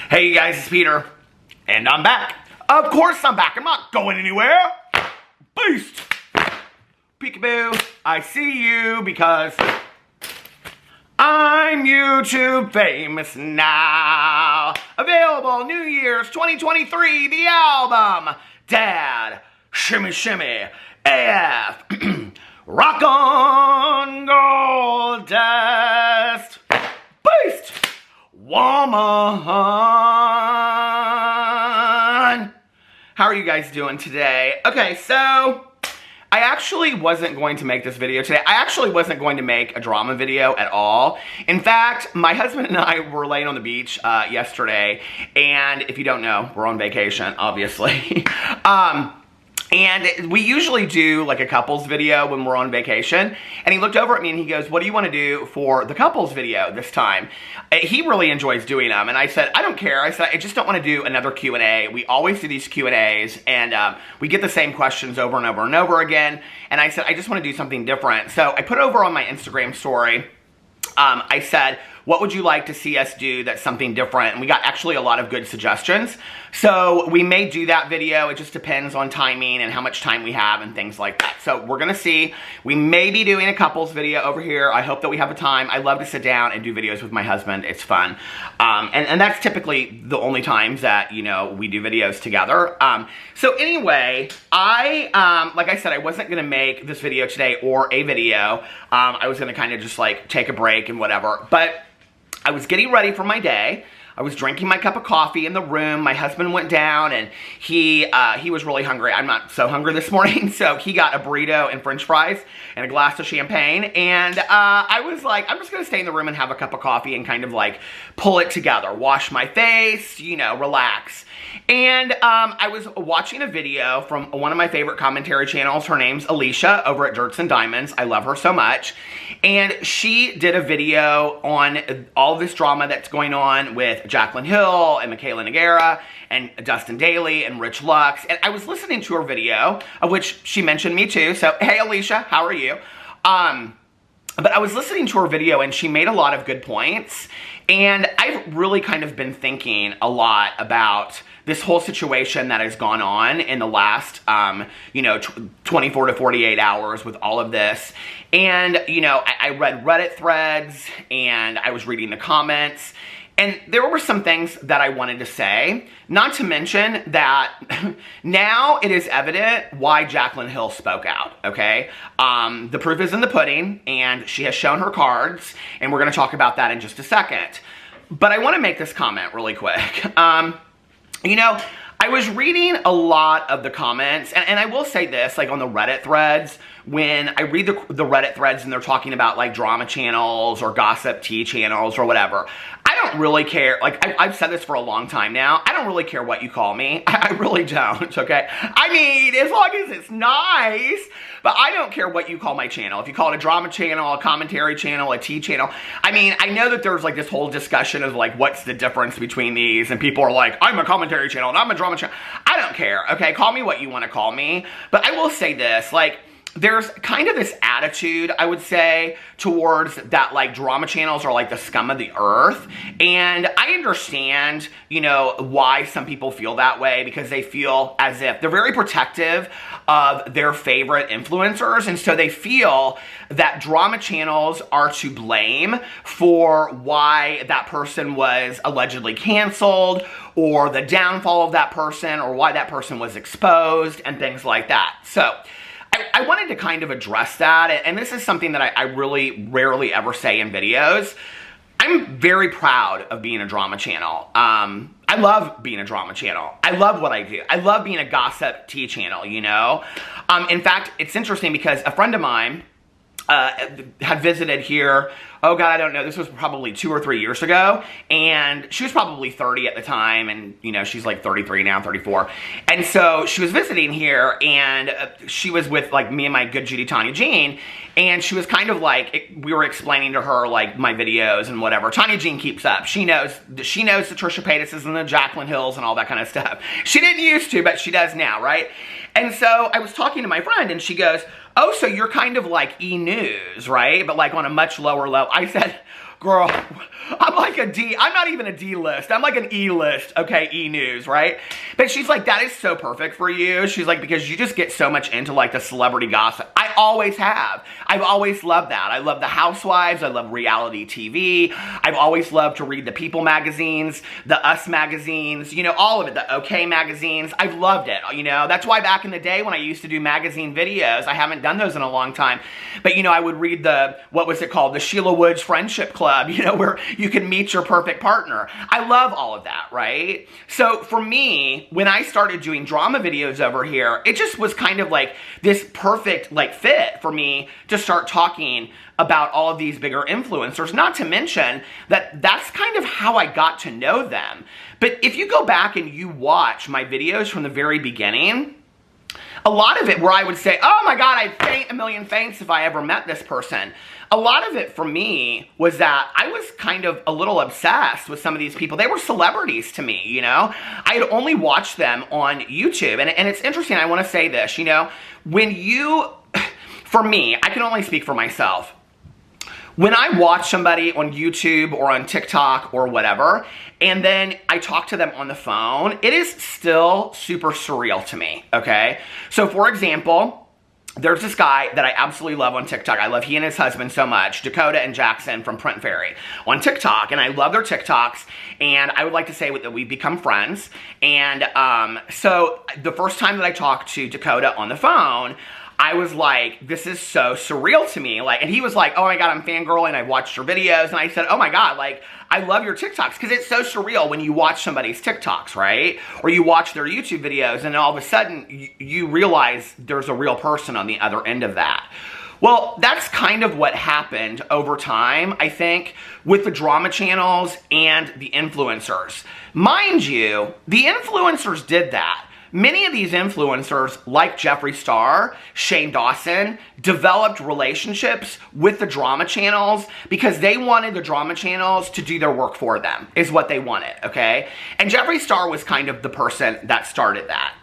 Hey you guys, it's Peter, and I'm back. Of course I'm back. I'm not going anywhere. Beast! Peekaboo, I see you because I'm YouTube famous now. Available New Year's 2023, the album, Dad, Shimmy Shimmy, AF, Rock on Gold Dust, Beast, Woman. How are you guys doing today? Okay, so I actually wasn't going to make this video today. I actually wasn't going to make a drama video at all. In fact, my husband and I were laying on the beach yesterday, and if you don't know, we're on vacation, obviously. And we usually do like a couples video when we're on vacation. And he looked over at me and he goes, "What do you want to do for the couples video this time?" He really enjoys doing them. And I said, "I don't care." I said, "I just don't want to do another Q&A. We always do these Q&As and we get the same questions over and over and over again." And I said, "I just want to do something different." So I put over on my Instagram story, I said, "What would you like to see us do that's something different?" And we got actually a lot of good suggestions. So we may do that video. It just depends on timing and how much time we have and things like that. So we're going to see. We may be doing a couples video over here. I hope that we have the time. I love to sit down and do videos with my husband. It's fun. And that's typically the only times that, you know, we do videos together. So anyway, like I said, I wasn't going to make this video today or a video. I was going to kind of just like take a break and whatever. But I was getting ready for my day. I was drinking my cup of coffee in the room. My husband went down and he was really hungry. I'm not so hungry this morning, so he got a burrito and french fries and a glass of champagne. And I was like, I'm just gonna stay in the room and have a cup of coffee and kind of like pull it together, wash my face, you know, relax. And I was watching a video from one of my favorite commentary channels. Her name's Alisha over at Dirts and Diamonds. I love her so much. And she did a video on all this drama that's going on with Jaclyn Hill and Michaela Nogueira and Dustin Dailey and Rich Lux. And I was listening to her video, of which she mentioned me too. So, hey Alisha, how are you? But I was listening to her video and she made a lot of good points. And I've really kind of been thinking a lot about this whole situation that has gone on in the last, you know, 24 to 48 hours with all of this. And, you know, I read Reddit threads and I was reading the comments. And there were some things that I wanted to say, not to mention that now it is evident why Jaclyn Hill spoke out, okay? The proof is in the pudding, and she has shown her cards, and we're going to talk about that in just a second. But I want to make this comment really quick. You know, I was reading a lot of the comments, and I will say this, like on the Reddit threads, when I read the Reddit threads and they're talking about like drama channels or gossip tea channels or whatever, I don't really care. Like, I've said this for a long time now. I don't really care what you call me. I really don't, okay? I mean, as long as it's nice, but I don't care what you call my channel. If you call it a drama channel, a commentary channel, a tea channel. I mean, I know that there's like this whole discussion of like, what's the difference between these? And people are like, I'm a commentary channel and I'm a drama channel. I don't care, okay? Call me what you want to call me. But I will say this, like, there's kind of this attitude, I would say, towards that, like, drama channels are like the scum of the earth. And I understand, you know, why some people feel that way, because they feel as if they're very protective of their favorite influencers. And so they feel that drama channels are to blame for why that person was allegedly canceled, or the downfall of that person, or why that person was exposed, and things like that. So I wanted to kind of address that, and this is something that I really rarely ever say in videos. I'm very proud of being a drama channel. I love being a drama channel. I love what I do. I love being a gossip tea channel, you know? In fact, it's interesting because a friend of mine had visited here, oh God, I don't know, this was probably 2 or 3 years ago, and she was probably 30 at the time, and you know, she's like 33 now, 34, and so she was visiting here, and she was with like me and my good Judy Tanya Jean, and she was kind of like, we were explaining to her like my videos and whatever. Tanya Jean keeps up. She knows the Trisha Paytas's and the Jaclyn Hills and all that kind of stuff. She didn't used to, but she does now, right? And so I was talking to my friend, and she goes, oh, so you're kind of like E! News, right? But like on a much lower level. I said, girl, I'm like I'm not even a D-list. I'm like an E-list, okay, E-News, right? But she's like, that is so perfect for you. She's like, because you just get so much into like the celebrity gossip. I always have. I've always loved that. I love the housewives. I love reality TV. I've always loved to read the People magazines, the Us magazines, you know, all of it, the OK magazines. I've loved it, you know. That's why back in the day when I used to do magazine videos, I haven't done those in a long time, but, you know, I would read what was it called? The Sheila Woods Friendship Club, you know, where you can meet your perfect partner. I love all of that, right? So for me, when I started doing drama videos over here, it just was kind of like this perfect like fit for me to start talking about all of these bigger influencers, not to mention that that's kind of how I got to know them. But if you go back and you watch my videos from the very beginning, a lot of it where I would say, oh my God, I'd faint a million faints if I ever met this person. A lot of it for me was that I was kind of a little obsessed with some of these people. They were celebrities to me, you know? I had only watched them on YouTube. And it's interesting, I want to say this, you know? When you, for me, I can only speak for myself. When I watch somebody on YouTube or on TikTok or whatever, and then I talk to them on the phone, it is still super surreal to me, okay? So for example, there's this guy that I absolutely love on TikTok. I love he and his husband so much, Dakota and Jackson from Print Fairy on TikTok, and I love their TikToks, and I would like to say that we've become friends. And so the first time that I talked to Dakota on the phone, I was like, this is so surreal to me. Like, and he was like, oh my God, I'm fangirling. I watched your videos. And I said, oh my God, like, I love your TikToks. Because it's so surreal when you watch somebody's TikToks, right? Or you watch their YouTube videos and all of a sudden you realize there's a real person on the other end of that. Well, that's kind of what happened over time, I think, with the drama channels and the influencers. Mind you, the influencers did that. Many of these influencers, like Jeffree Star, Shane Dawson, developed relationships with the drama channels because they wanted the drama channels to do their work for them, is what they wanted, okay? And Jeffree Star was kind of the person that started that.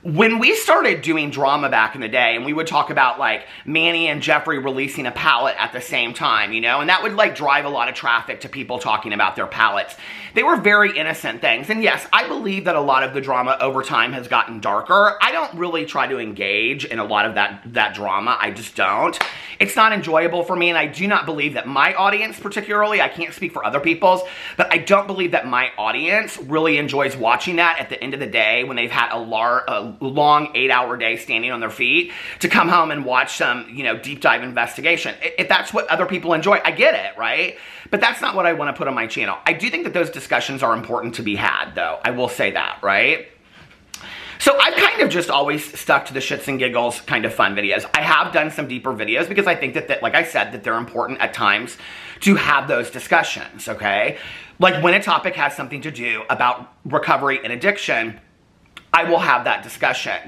When we started doing drama back in the day, and we would talk about like Manny and Jeffree releasing a palette at the same time, you know, and that would like drive a lot of traffic to people talking about their palettes. They were very innocent things. And yes, I believe that a lot of the drama over time has gotten darker. I don't really try to engage in a lot of that drama. I just don't. It's not enjoyable for me, and I do not believe that my audience particularly, I can't speak for other people's, but I don't believe that my audience really enjoys watching that at the end of the day when they've had a long 8-hour day standing on their feet to come home and watch some, you know, deep dive investigation. If that's what other people enjoy, I get it, right? But that's not what I want to put on my channel. I do think that those discussions are important to be had, though. I will say that, right? So I've kind of just always stuck to the shits and giggles kind of fun videos. I have done some deeper videos because I think that like I said, that they're important at times to have those discussions, okay? Like when a topic has something to do about recovery and addiction, I will have that discussion.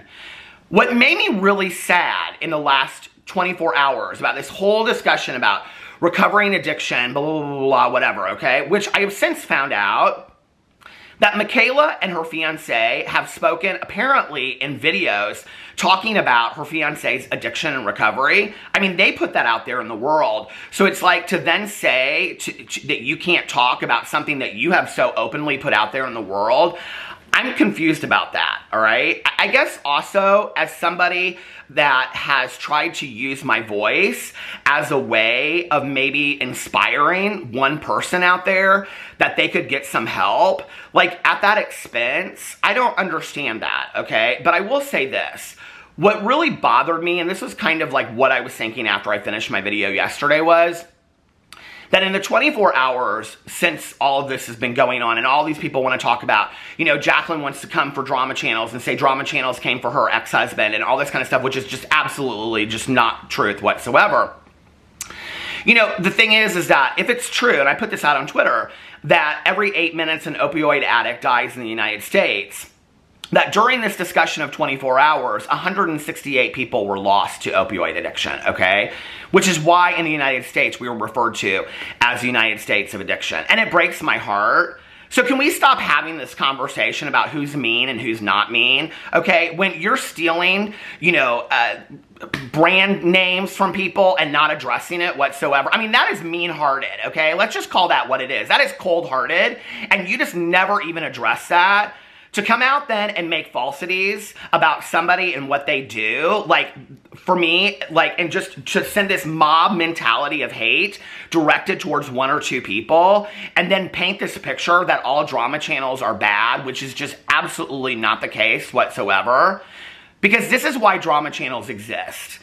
What made me really sad in the last 24 hours about this whole discussion about recovery and addiction, blah, blah, blah, blah, whatever, okay? Which I have since found out that Michaela and her fiance have spoken apparently in videos talking about her fiance's addiction and recovery. I mean, they put that out there in the world. So it's like to then say that you can't talk about something that you have so openly put out there in the world. I'm confused about that, all right? I guess also as somebody that has tried to use my voice as a way of maybe inspiring one person out there that they could get some help, like at that expense, I don't understand that, okay? But I will say this. What really bothered me, and this was kind of like what I was thinking after I finished my video yesterday, was that in the 24 hours since all of this has been going on and all these people want to talk about, you know, Jaclyn wants to come for drama channels and say drama channels came for her ex-husband and all this kind of stuff, which is just absolutely just not truth whatsoever. You know, the thing is that if it's true, and I put this out on Twitter, that every 8 minutes an opioid addict dies in the United States, that during this discussion of 24 hours, 168 people were lost to opioid addiction, okay? Which is why in the United States we were referred to as the United States of Addiction. And it breaks my heart. So can we stop having this conversation about who's mean and who's not mean, okay? When you're stealing, you know, brand names from people and not addressing it whatsoever. I mean, that is mean-hearted, okay? Let's just call that what it is. That is cold-hearted, and you just never even address that. To come out then and make falsities about somebody and what they do, like, for me, like, and just to send this mob mentality of hate directed towards one or two people, and then paint this picture that all drama channels are bad, which is just absolutely not the case whatsoever. Because this is why drama channels exist.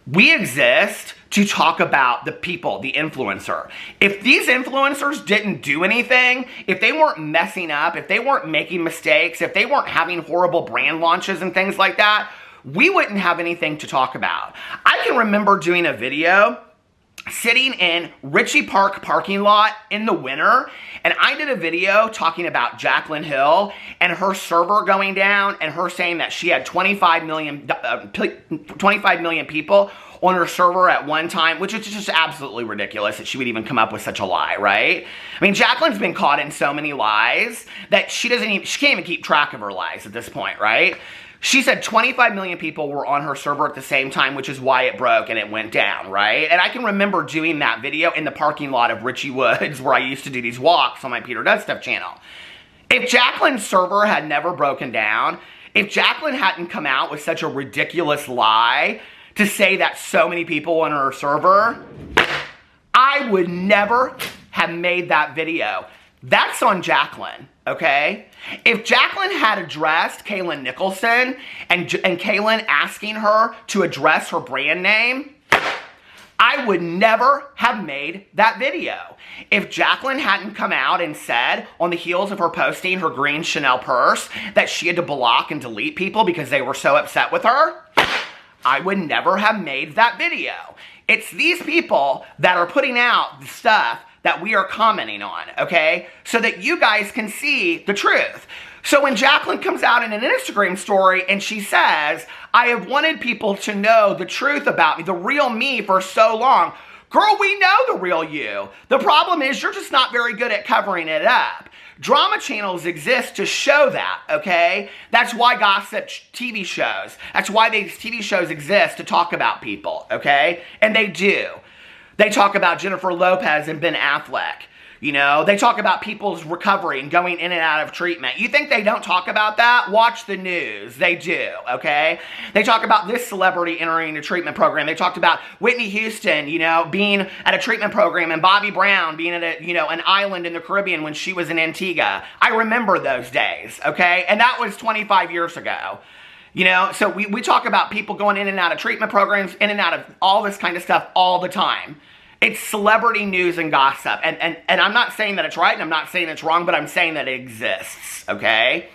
We exist to talk about the people, the influencer. If these influencers didn't do anything, if they weren't messing up, if they weren't making mistakes, if they weren't having horrible brand launches and things like that, we wouldn't have anything to talk about. I can remember doing a video sitting in Ritchie Park parking lot in the winter, and I did a video talking about Jaclyn Hill and her server going down and her saying that she had 25 million people on her server at one time, which is just absolutely ridiculous that she would even come up with such a lie, right? I mean, Jaclyn's been caught in so many lies that she can't even keep track of her lies at this point, right? She said 25 million people were on her server at the same time, which is why it broke and it went down, right? And I can remember doing that video in the parking lot of Richie Woods where I used to do these walks on my Peter Does Stuff channel. If Jaclyn's server had never broken down, if Jaclyn hadn't come out with such a ridiculous lie to say that so many people on her server, I would never have made that video. That's on Jaclyn, okay? If Jaclyn had addressed Kaylin Nicholson and Kaylin asking her to address her brand name, I would never have made that video. If Jaclyn hadn't come out and said, on the heels of her posting her green Chanel purse, that she had to block and delete people because they were so upset with her, I would never have made that video. It's these people that are putting out the stuff that we are commenting on, okay? So that you guys can see the truth. So when Jaclyn comes out in an Instagram story and she says, I have wanted people to know the truth about me, the real me for so long. Girl, we know the real you. The problem is you're just not very good at covering it up. Drama channels exist to show that, okay? That's why gossip TV shows, that's why these TV shows exist, to talk about people, okay? And they do. They talk about Jennifer Lopez and Ben Affleck. You know, they talk about people's recovery and going in and out of treatment. You think they don't talk about that? Watch the news. They do, okay? They talk about this celebrity entering a treatment program. They talked about Whitney Houston, you know, being at a treatment program, and Bobby Brown being at a, you know, an island in the Caribbean when she was in Antigua. I remember those days, okay? And that was 25 years ago. You know, so we talk about people going in and out of treatment programs, in and out of all this kind of stuff all the time. It's celebrity news and gossip. And I'm not saying that it's right, and I'm not saying it's wrong, but I'm saying that it exists, okay?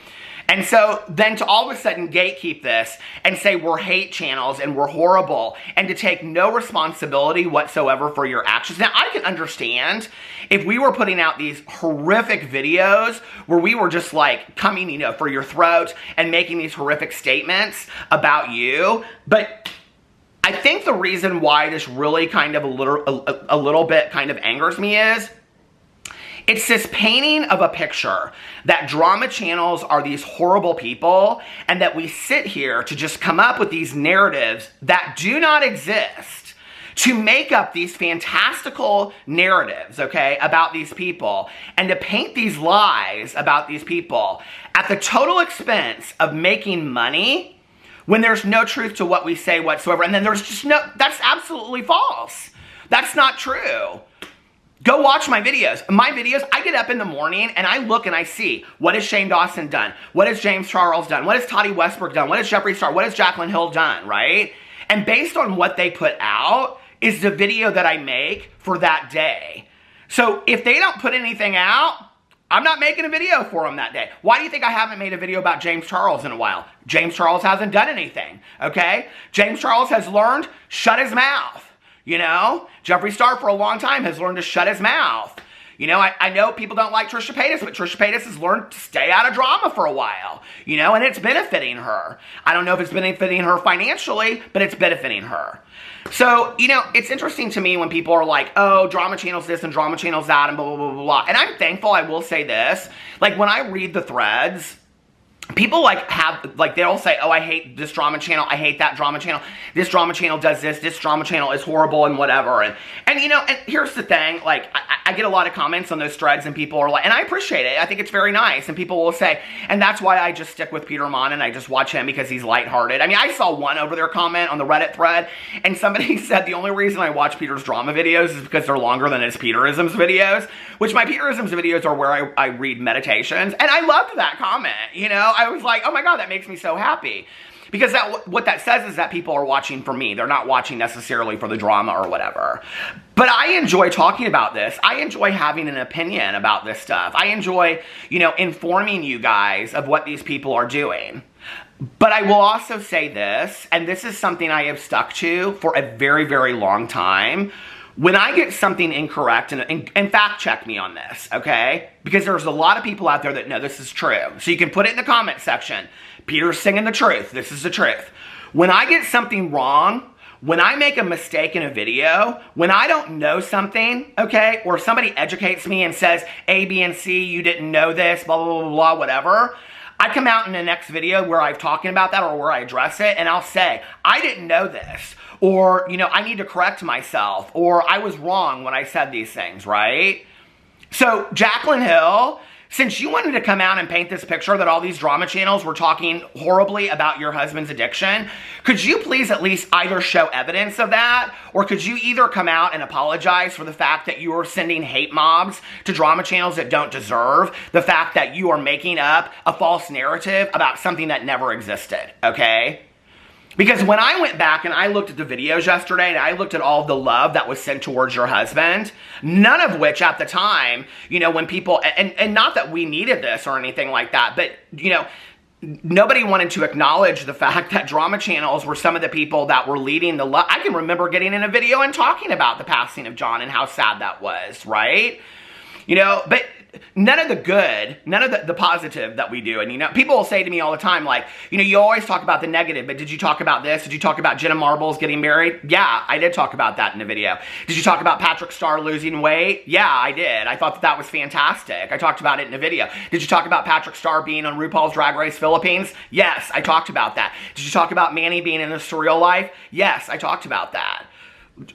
And so then to all of a sudden gatekeep this and say we're hate channels and we're horrible, and to take no responsibility whatsoever for your actions. Now, I can understand if we were putting out these horrific videos where we were just like coming, you know, for your throat and making these horrific statements about you, but I think the reason why this really kind of a little bit kind of angers me is it's this painting of a picture that drama channels are these horrible people, and that we sit here to just come up with these narratives that do not exist to make up these fantastical narratives, okay, about these people, and to paint these lies about these people at the total expense of making money when there's no truth to what we say whatsoever. And then there's just no, that's absolutely false. That's not true. Go watch my videos. My videos, I get up in the morning and I look and I see, what has Shane Dawson done? What has James Charles done? What has Toddy Westbrook done? What has Jeffree Star? What has Jaclyn Hill done, right? And based on what they put out is the video that I make for that day. So if they don't put anything out, I'm not making a video for them that day. Why do you think I haven't made a video about James Charles in a while? James Charles hasn't done anything, okay? James Charles has learned, shut his mouth, you know? Jeffree Star for a long time has learned to shut his mouth. You know, I know people don't like Trisha Paytas, but Trisha Paytas has learned to stay out of drama for a while, you know, and it's benefiting her. I don't know if it's benefiting her financially, but it's benefiting her. So, you know, it's interesting to me when people are like, oh, drama channels this and drama channels that and blah, blah, blah, blah, blah. And I'm thankful, I will say this. Like, when I read the threads people like they'll say, oh, I hate this drama channel, I hate that drama channel, this drama channel does this drama channel is horrible and whatever. And you know, and here's the thing, like, I get a lot of comments on those threads and people are like, and I appreciate it, I think it's very nice, and people will say, and that's why I just stick with Peter Monn and I just watch him because he's lighthearted. I mean, I saw one over there comment on the Reddit thread, and somebody said the only reason I watch Peter's drama videos is because they're longer than his Peterisms videos, which my Peterisms videos are where I read meditations, and I loved that comment, you know? I was like, oh my God, that makes me so happy. Because what that says is that people are watching for me. They're not watching necessarily for the drama or whatever. But I enjoy talking about this. I enjoy having an opinion about this stuff. I enjoy, you know, informing you guys of what these people are doing. But I will also say this, and this is something I have stuck to for a very, very long time. When I get something incorrect, and fact check me on this, okay? Because there's a lot of people out there that know this is true. So you can put it in the comment section. Peter's singing the truth. This is the truth. When I get something wrong, when I make a mistake in a video, when I don't know something, okay, or somebody educates me and says, A, B, and C, you didn't know this, blah, blah, blah, blah, whatever, I come out in the next video where I'm talking about that or where I address it, and I'll say, I didn't know this. Or, you know, I need to correct myself. Or I was wrong when I said these things, right? So, Jaclyn Hill, since you wanted to come out and paint this picture that all these drama channels were talking horribly about your husband's addiction, could you please at least either show evidence of that, or could you either come out and apologize for the fact that you are sending hate mobs to drama channels that don't deserve the fact that you are making up a false narrative about something that never existed, okay? Because when I went back and I looked at the videos yesterday and I looked at all the love that was sent towards your husband, none of which at the time, you know, when people, and not that we needed this or anything like that, but, you know, nobody wanted to acknowledge the fact that drama channels were some of the people that were leading the love. I can remember getting in a video and talking about the passing of John and how sad that was, right? You know, but none of the good, none of the positive that we do. And, you know, people will say to me all the time, like, you know, you always talk about the negative, but did you talk about this? Did you talk about Jenna Marbles getting married? Yeah, I did talk about that in the video. Did you talk about Patrick Starr losing weight? Yeah, I did. I thought that was fantastic. I talked about it in the video. Did you talk about Patrick Starr being on RuPaul's Drag Race Philippines? Yes, I talked about that. Did you talk about Manny being in a surreal life? Yes, I talked about that.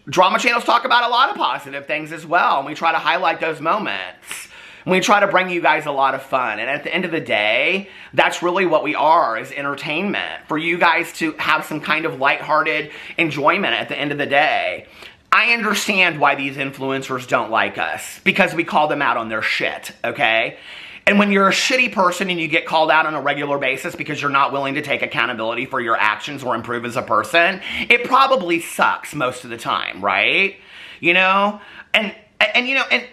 Drama channels talk about a lot of positive things as well, and we try to highlight those moments. We try to bring you guys a lot of fun. And at the end of the day, that's really what we are, is entertainment. For you guys to have some kind of lighthearted enjoyment at the end of the day. I understand why these influencers don't like us. Because we call them out on their shit, okay? And when you're a shitty person and you get called out on a regular basis because you're not willing to take accountability for your actions or improve as a person, it probably sucks most of the time, right? You know? And you know, and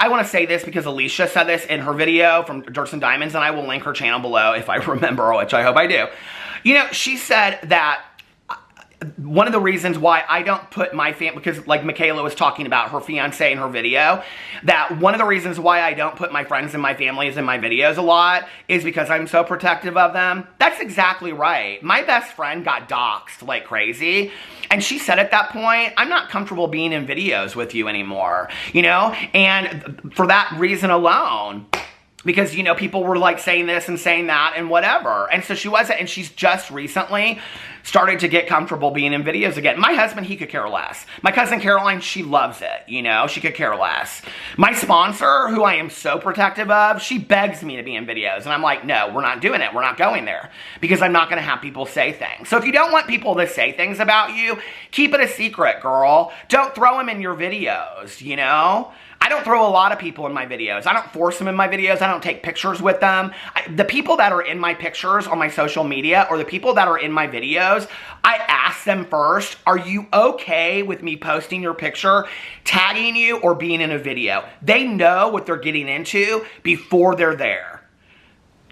I want to say this because Alisha said this in her video from Dirts and Diamonds, and I will link her channel below if I remember, which I hope I do. You know, she said that one of the reasons why I don't put my family, because like Michaela was talking about her fiance in her video, that one of the reasons why I don't put my friends and my families in my videos a lot is because I'm so protective of them. That's exactly right. My best friend got doxxed like crazy, and she said at that point, I'm not comfortable being in videos with you anymore, you know? And for that reason alone, because, you know, people were like saying this and saying that and whatever. And so she wasn't, and she's just recently started to get comfortable being in videos again. My husband, he could care less. My cousin Caroline, she loves it, you know, she could care less. My sponsor, who I am so protective of, she begs me to be in videos. And I'm like, no, we're not doing it. We're not going there. Because I'm not going to have people say things. So if you don't want people to say things about you, keep it a secret, girl. Don't throw them in your videos, you know? I don't throw a lot of people in my videos. I don't force them in my videos. I don't take pictures with them. The people that are in my pictures on my social media, or the people that are in my videos, I ask them first, are you okay with me posting your picture, tagging you, or being in a video? They know what they're getting into before they're there.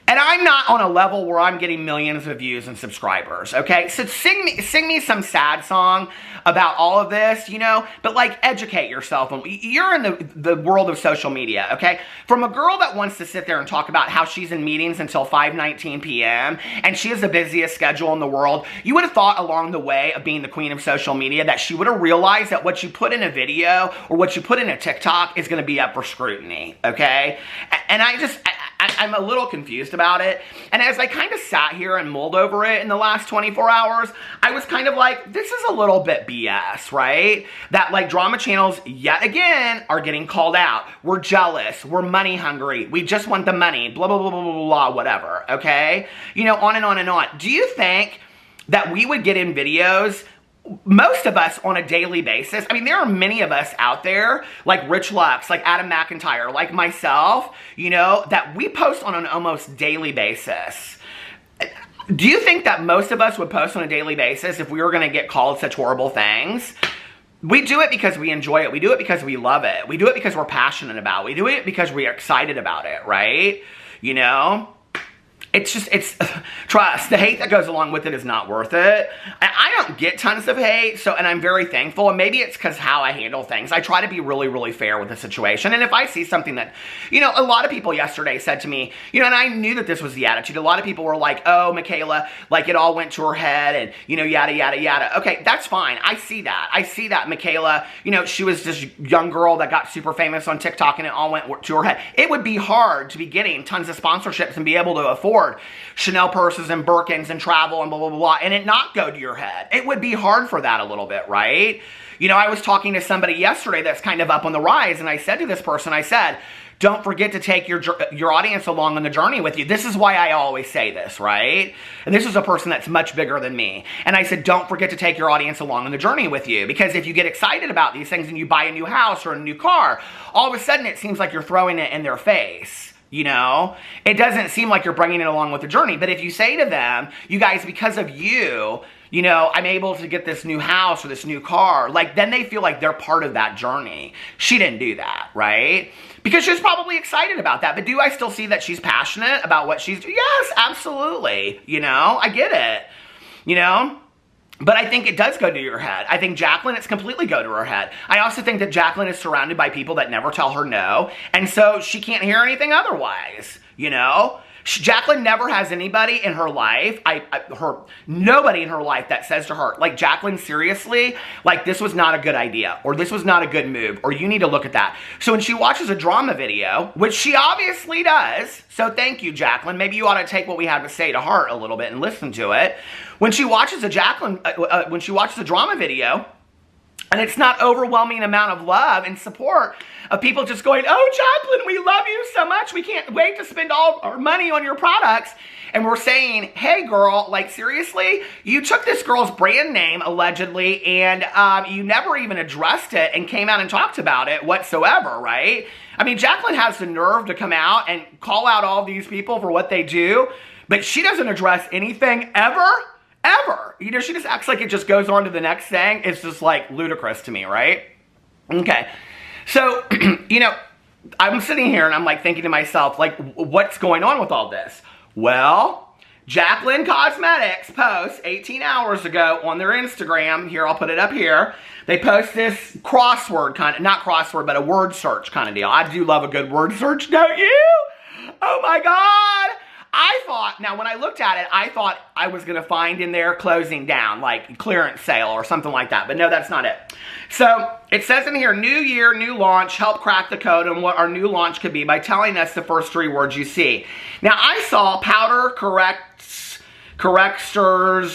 And I'm not on a level where I'm getting millions of views and subscribers, okay? So sing me some sad song about all of this, you know? But like, educate yourself. You're in the world of social media, okay? From a girl that wants to sit there and talk about how she's in meetings until 5:19 p.m. and she has the busiest schedule in the world, you would have thought along the way of being the queen of social media that she would have realized that what you put in a video or what you put in a TikTok is going to be up for scrutiny, okay? And I I'm a little confused about it. And as I kind of sat here and mulled over it in the last 24 hours, I was kind of like, this is a little bit BS, right? That like drama channels, yet again, are getting called out. We're jealous. We're money hungry. We just want the money. Blah, blah, blah, blah, blah, blah, whatever. Okay? You know, on and on and on. Do you think that we would get in videos, most of us on a daily basis? I mean, there are many of us out there, like Rich Lux, like Adam McIntyre, like myself, you know, that we post on an almost daily basis. Do you think that most of us would post on a daily basis if we were going to get called such horrible things? We do it because we enjoy it. We do it because we love it. We do it because we're passionate about it. We do it because we're excited about it, right? You know? It's just, trust, the hate that goes along with it is not worth it. I don't get tons of hate, and I'm very thankful, and maybe it's because how I handle things. I try to be really, really fair with the situation, and if I see something that, you know, a lot of people yesterday said to me, you know, and I knew that this was the attitude. A lot of people were like, oh, Michaela, like it all went to her head, and, you know, yada, yada, yada. Okay, that's fine. I see that. Michaela, you know, she was this young girl that got super famous on TikTok, and it all went to her head. It would be hard to be getting tons of sponsorships and be able to afford Chanel purses and Birkins and travel and blah, blah, blah, blah, and it not go to your head. It would be hard for that a little bit, right? You know, I was talking to somebody yesterday that's kind of up on the rise, and I said to this person, I said, don't forget to take your audience along on the journey with you. This is why I always say this, right? And this is a person that's much bigger than me. And I said, don't forget to take your audience along on the journey with you. Because if you get excited about these things and you buy a new house or a new car, all of a sudden it seems like you're throwing it in their face. You know, it doesn't seem like you're bringing it along with the journey. But if you say to them, you guys, because of you, you know, I'm able to get this new house or this new car, like then they feel like they're part of that journey. She didn't do that, right? Because she's probably excited about that. But do I still see that she's passionate about what she's doing? Yes, absolutely. You know, I get it. You know? But I think it does go to your head. I think Jaclyn, it's completely go to her head. I also think that Jaclyn is surrounded by people that never tell her no, and so she can't hear anything otherwise, you know? Jaclyn never has anybody in her life, nobody in her life that says to her, like, Jaclyn, seriously, like, this was not a good idea, or this was not a good move, or you need to look at that. So when she watches a drama video, which she obviously does, so thank you, Jaclyn, maybe you ought to take what we have to say to heart a little bit and listen to it. When she watches a drama video, and it's not overwhelming amount of love and support of people just going, oh, Jaclyn, we love you so much. We can't wait to spend all our money on your products. And we're saying, hey, girl, like, seriously? You took this girl's brand name, allegedly, and you never even addressed it and came out and talked about it whatsoever, right? I mean, Jaclyn has the nerve to come out and call out all these people for what they do, but she doesn't address anything ever. You know, she just acts like it just goes on to the next thing. It's just, like, ludicrous to me, right? Okay. So, you know, I'm sitting here and I'm, like, thinking to myself, like, what's going on with all this? Well, Jaclyn Cosmetics posts 18 hours ago on their Instagram. Here, I'll put it up here. They post this crossword kind of, not crossword, but a word search kind of deal. I do love a good word search, don't you? Oh, my God. I thought, now when I looked at it, I thought I was going to find in there closing down, like clearance sale or something like that. But no, that's not it. So it says in here, new year, new launch, help crack the code on what our new launch could be by telling us the first 3 words you see. Now I saw powder correctors,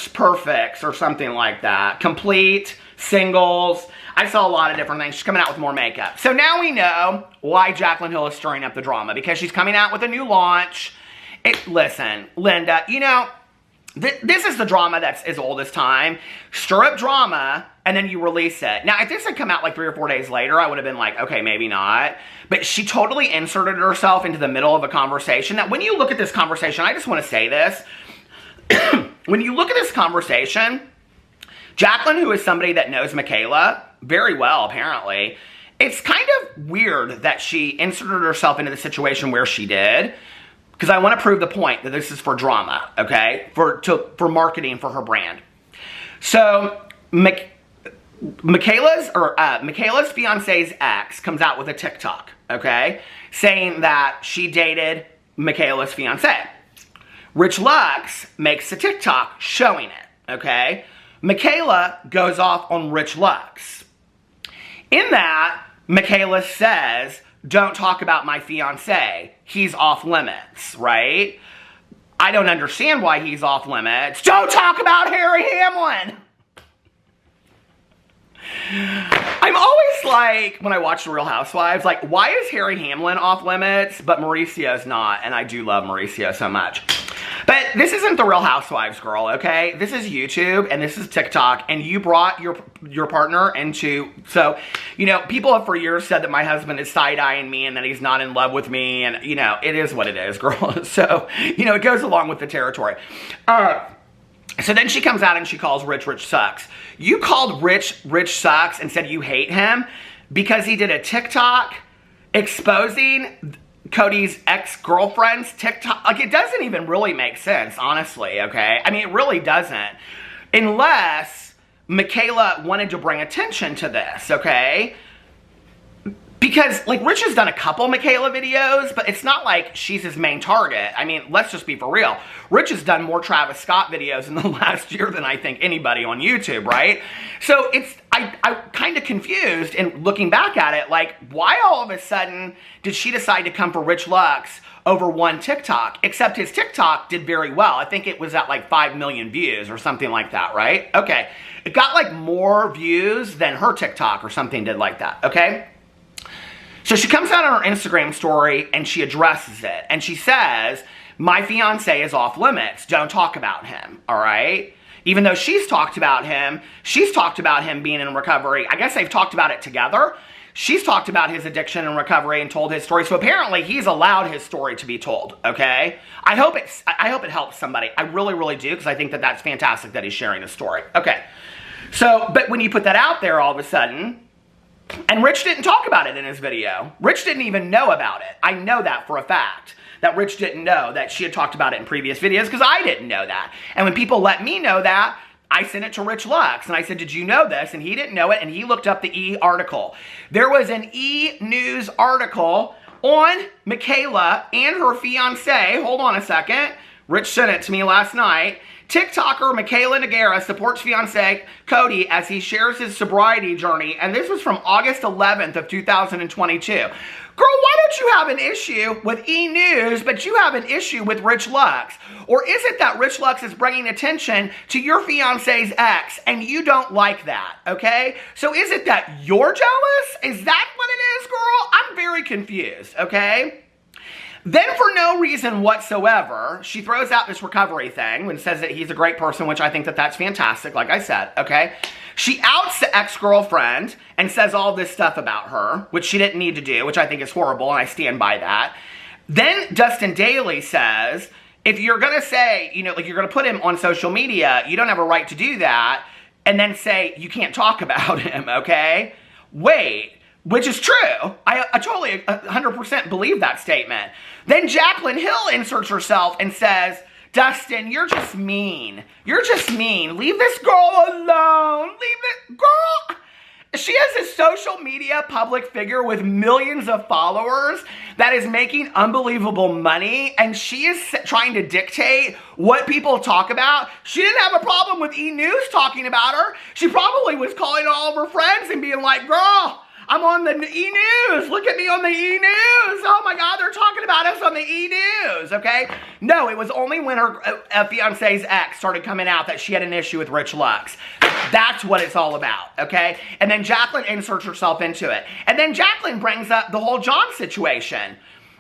perfects or something like that. Complete, singles. I saw a lot of different things. She's coming out with more makeup. So now we know why Jaclyn Hill is stirring up the drama, because she's coming out with a new launch. Listen, Linda, you know, this is the drama that's as old as time. Stir up drama, and then you release it. Now, if this had come out like 3 or 4 days later, I would have been like, okay, maybe not. But she totally inserted herself into the middle of a conversation. Now, when you look at this conversation, I just want to say this. When you look at this conversation, Jaclyn, who is somebody that knows Michaela very well, apparently, it's kind of weird that she inserted herself into the situation where she did. Because I want to prove the point that this is for drama, okay? For marketing for her brand. So, Michaela's fiance's ex comes out with a TikTok, okay? Saying that she dated Michaela's fiance. Rich Lux makes a TikTok showing it, okay? Michaela goes off on Rich Lux. In that, Michaela says, don't talk about my fiance. He's off limits, right? I don't understand why he's off limits. Don't talk about Harry Hamlin. I'm always like, when I watch The Real Housewives, like, why is Harry Hamlin off limits, but Mauricio's not? And I do love Mauricio so much. But this isn't The Real Housewives, girl, okay? This is YouTube, and this is TikTok, and you brought your partner into, so, you know, people have for years said that my husband is side-eyeing me and that he's not in love with me, and, you know, it is what it is, girl. So, you know, it goes along with the territory. So then she comes out and she calls Rich sucks. You called Rich sucks and said you hate him because he did a TikTok exposing Cody's ex-girlfriend's TikTok. Like, it doesn't even really make sense, honestly, okay? I mean, it really doesn't. Unless Michaela wanted to bring attention to this, okay? Because, like, Rich has done a couple Michaela videos, but it's not like she's his main target. I mean, let's just be for real. Rich has done more Travis Scott videos in the last year than I think anybody on YouTube, right? So I'm kind of confused, and looking back at it, like, why all of a sudden did she decide to come for Rich Lux over one TikTok? Except his TikTok did very well. I think it was at like 5 million views or something like that, right? Okay. It got like more views than her TikTok or something did like that, okay? So she comes out on her Instagram story and she addresses it. And she says, my fiance is off limits. Don't talk about him, all right? Even though she's talked about him being in recovery. I guess they've talked about it together. She's talked about his addiction and recovery and told his story. So apparently he's allowed his story to be told, okay? I hope it helps somebody. I really, really do, because I think that that's fantastic that he's sharing his story. Okay. So, but when you put that out there all of a sudden, and Rich didn't talk about it in his video. Rich didn't even know about it. I know that for a fact. That Rich didn't know that she had talked about it in previous videos, because I didn't know that. And when people let me know that, I sent it to Rich Lux. And I said, did you know this? And he didn't know it. And he looked up the E! Article. There was an E! News article on Michaela and her fiance. Hold on a second. Rich sent it to me last night. TikToker Michaela Noguera supports fiancé Cody as he shares his sobriety journey. And this was from August 11th of 2022. Girl, why don't you have an issue with E! News, but you have an issue with Rich Lux? Or is it that Rich Lux is bringing attention to your fiancé's ex and you don't like that, okay? So is it that you're jealous? Is that what it is, girl? I'm very confused, okay? Then for no reason whatsoever, she throws out this recovery thing and says that he's a great person, which I think that that's fantastic, like I said, okay? She outs the ex-girlfriend and says all this stuff about her, which she didn't need to do, which I think is horrible, and I stand by that. Then Dustin Daly says, if you're going to say, you know, like you're going to put him on social media, you don't have a right to do that, and then say you can't talk about him, okay? Wait. Which is true. I totally 100% believe that statement. Then Jaclyn Hill inserts herself and says, Dustin, you're just mean. You're just mean. Leave this girl alone. Leave this girl. She has a social media public figure with millions of followers that is making unbelievable money, and she is trying to dictate what people talk about. She didn't have a problem with E! News talking about her. She probably was calling all of her friends and being like, girl, I'm on the E! News. Look at me on the E! News. Oh my God, they're talking about us on the E! News, okay? No, it was only when her fiance's ex started coming out that she had an issue with Rich Lux. That's what it's all about, okay? And then Jaclyn inserts herself into it. And then Jaclyn brings up the whole John situation.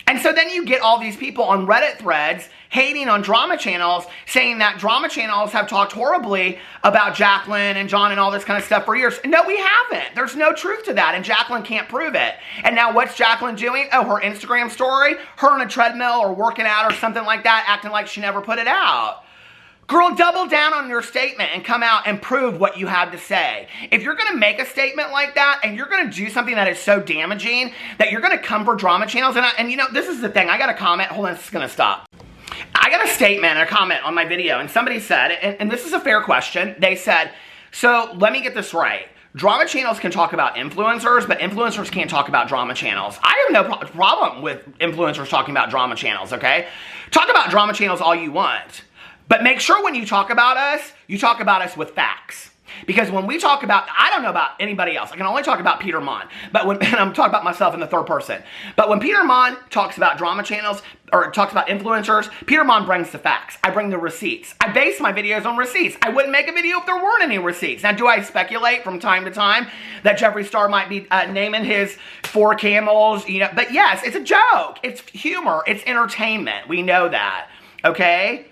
And so then you get all these people on Reddit threads hating on drama channels, saying that drama channels have talked horribly about Jaclyn and John and all this kind of stuff for years. No, we haven't. There's no truth to that, and Jaclyn can't prove it. And now what's Jaclyn doing? Oh, her Instagram story, her on a treadmill or working out or something like that, acting like she never put it out. Girl, double down on your statement and come out and prove what you have to say. If you're going to make a statement like that and you're going to do something that is so damaging that you're going to come for drama channels, and you know, this is the thing. I got a comment. Hold on, this is going to stop. I got a statement, a comment on my video, and somebody said, and this is a fair question, they said, so let me get this right. Drama channels can talk about influencers, but influencers can't talk about drama channels. I have no problem with influencers talking about drama channels, okay? Talk about drama channels all you want. But make sure when you talk about us with facts. Because when we talk about, I don't know about anybody else. I can only talk about Peter Monn. But when, and I'm talking about myself in the third person. But when Peter Monn talks about drama channels, or talks about influencers, Peter Monn brings the facts. I bring the receipts. I base my videos on receipts. I wouldn't make a video if there weren't any receipts. Now, do I speculate from time to time that Jeffree Star might be naming his 4 camels? You know, but yes, it's a joke. It's humor. It's entertainment. We know that. Okay?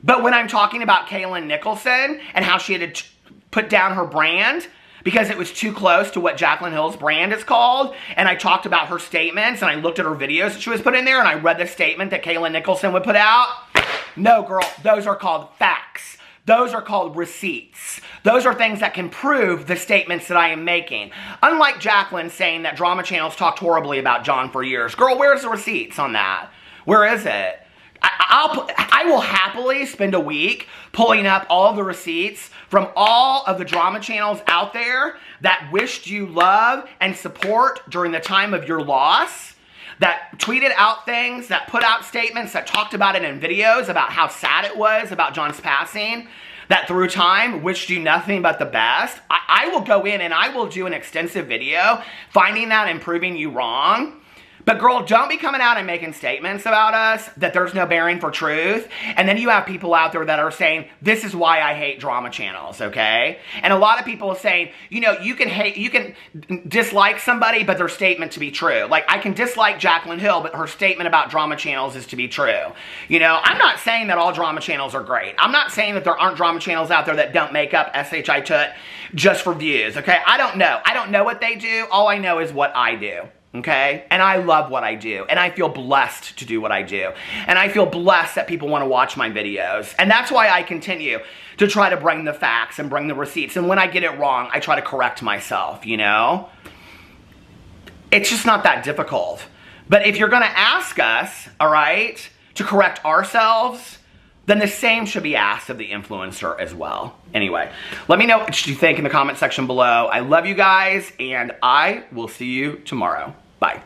But when I'm talking about Jaclyn Nicholson and how she had to put down her brand because it was too close to what Jaclyn Hill's brand is called, and I talked about her statements, and I looked at her videos that she was put in there, and I read the statement that Jaclyn Nicholson would put out. No, girl, those are called facts. Those are called receipts. Those are things that can prove the statements that I am making. Unlike Jaclyn saying that drama channels talked horribly about John for years. Girl, where's the receipts on that? Where is it? I will happily spend a week pulling up all of the receipts from all of the drama channels out there that wished you love and support during the time of your loss, that tweeted out things, that put out statements, that talked about it in videos about how sad it was about John's passing, that through time wished you nothing but the best. I will go in and I will do an extensive video finding that and proving you wrong. But girl, don't be coming out and making statements about us that there's no bearing for truth. And then you have people out there that are saying, this is why I hate drama channels, okay? And a lot of people are saying, you know, you can dislike somebody, but their statement to be true. Like, I can dislike Jaclyn Hill, but her statement about drama channels is to be true. You know, I'm not saying that all drama channels are great. I'm not saying that there aren't drama channels out there that don't make up SHI Toot just for views, okay? I don't know. I don't know what they do. All I know is what I do. Okay? And I love what I do. And I feel blessed to do what I do. And I feel blessed that people want to watch my videos. And that's why I continue to try to bring the facts and bring the receipts. And when I get it wrong, I try to correct myself, you know? It's just not that difficult. But if you're going to ask us, all right, to correct ourselves, then the same should be asked of the influencer as well. Anyway, let me know what you think in the comment section below. I love you guys, and I will see you tomorrow. Bye.